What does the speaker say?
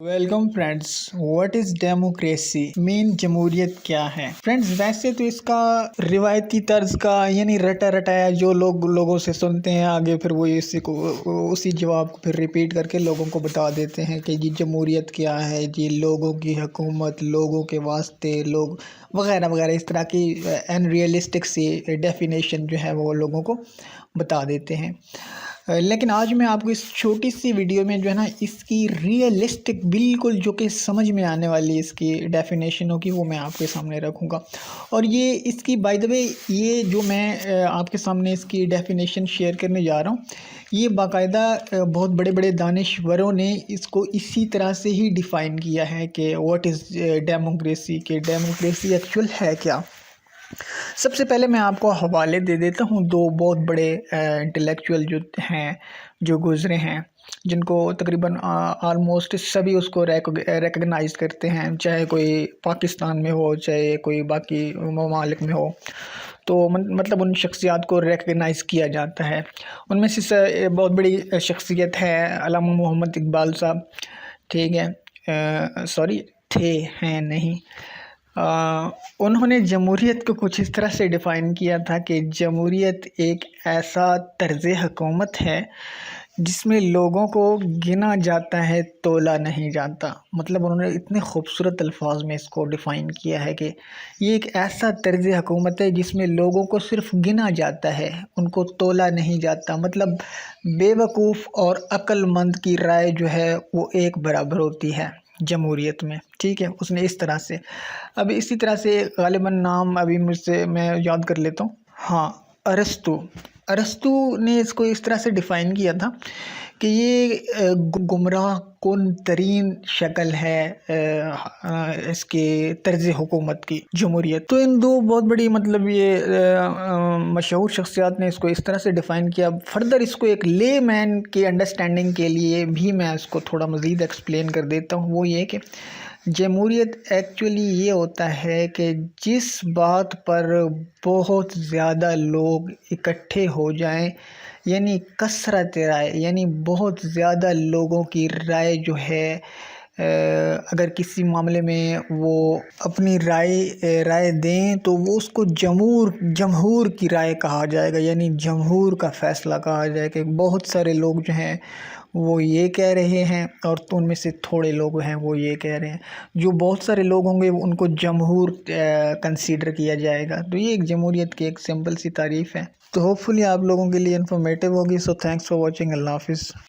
Welcome friends, what is democracy مین جمہوریت کیا ہے؟ فرینڈس، ویسے تو اس کا روایتی طرز کا یعنی رٹا رٹایا جو لوگوں سے سنتے ہیں، آگے پھر وہ اسی جواب کو پھر ریپیٹ کر کے لوگوں کو بتا دیتے ہیں کہ یہ جمہوریت کیا ہے، یہ لوگوں کی حکومت، لوگوں کے واسطے لوگ وغیرہ وغیرہ، اس طرح کی ان ریئلسٹک سی ڈیفینیشن جو ہے وہ لوگوں کو بتا دیتے ہیں۔ لیکن آج میں آپ کو اس چھوٹی سی ویڈیو میں جو ہے نا اس کی ریئلسٹک بالکل جو کہ سمجھ میں آنے والی اس کی ڈیفینیشن ہوگی وہ میں آپ کے سامنے رکھوں گا۔ اور یہ اس کی بائی دا وے، یہ جو میں آپ کے سامنے اس کی ڈیفینیشن شیئر کرنے جا رہا ہوں، یہ باقاعدہ بہت بڑے بڑے دانشوروں نے اس کو اسی طرح سے ہی ڈیفائن کیا ہے کہ واٹ از ڈیموکریسی، کہ ڈیموکریسی ایکچوئل ہے کیا۔ سب سے پہلے میں آپ کو حوالے دے دیتا ہوں دو بہت بڑے انٹلیکچوئل جو ہیں، جو گزرے ہیں، جن کو تقریباً آلموسٹ سبھی اس کو ریکگنائز کرتے ہیں، چاہے کوئی پاکستان میں ہو، چاہے کوئی باقی ممالک میں ہو، تو مطلب ان شخصیات کو ریکگنائز کیا جاتا ہے۔ ان میں سے بہت بڑی شخصیت ہے علامہ محمد اقبال صاحب، ٹھیک ہے، سوری ہیں نہیں، انہوں نے جمہوریت کو کچھ اس طرح سے ڈیفائن کیا تھا کہ جمہوریت ایک ایسا طرز حکومت ہے جس میں لوگوں کو گنا جاتا ہے، تولا نہیں جاتا۔ مطلب انہوں نے اتنے خوبصورت الفاظ میں اس کو ڈیفائن کیا ہے کہ یہ ایک ایسا طرز حکومت ہے جس میں لوگوں کو صرف گنا جاتا ہے، ان کو تولا نہیں جاتا۔ مطلب بے وقوف اور عقل مند کی رائے جو ہے وہ ایک برابر ہوتی ہے جمہوریت میں، ٹھیک ہے۔ اس نے اس طرح سے، اب اسی طرح سے غالباً نام ابھی میں یاد کر لیتا ہوں، ہاں، ارسطو نے اس کو اس طرح سے ڈیفائن کیا تھا کہ یہ گمراہ کن ترین شکل ہے اس کے طرز حکومت کی، جمہوریت۔ تو ان دو بہت بڑی مطلب یہ مشہور شخصیات نے اس کو اس طرح سے ڈیفائن کیا۔ فردر اس کو ایک لے مین کی انڈرسٹینڈنگ کے لیے بھی میں اس کو تھوڑا مزید ایکسپلین کر دیتا ہوں، وہ یہ کہ جمہوریت ایکچولی یہ ہوتا ہے کہ جس بات پر بہت زیادہ لوگ اکٹھے ہو جائیں، یعنی کثرت رائے، یعنی بہت زیادہ لوگوں کی رائے جو ہے، اگر کسی معاملے میں وہ اپنی رائے دیں تو وہ اس کو جمہور کی رائے کہا جائے گا، یعنی جمہور کا فیصلہ کہا جائے گا کہ بہت سارے لوگ جو ہیں وہ یہ کہہ رہے ہیں اور ان میں سے تھوڑے لوگ ہیں وہ یہ کہہ رہے ہیں۔ جو بہت سارے لوگ ہوں گے ان کو جمہور کنسیڈر کیا جائے گا۔ تو یہ ایک جمہوریت کی ایک سمپل سی تعریف ہے۔ تو ہوپ فلی آپ لوگوں کے لیے انفارمیٹیو ہوگی۔ سو تھینکس فار واچنگ، اللہ حافظ۔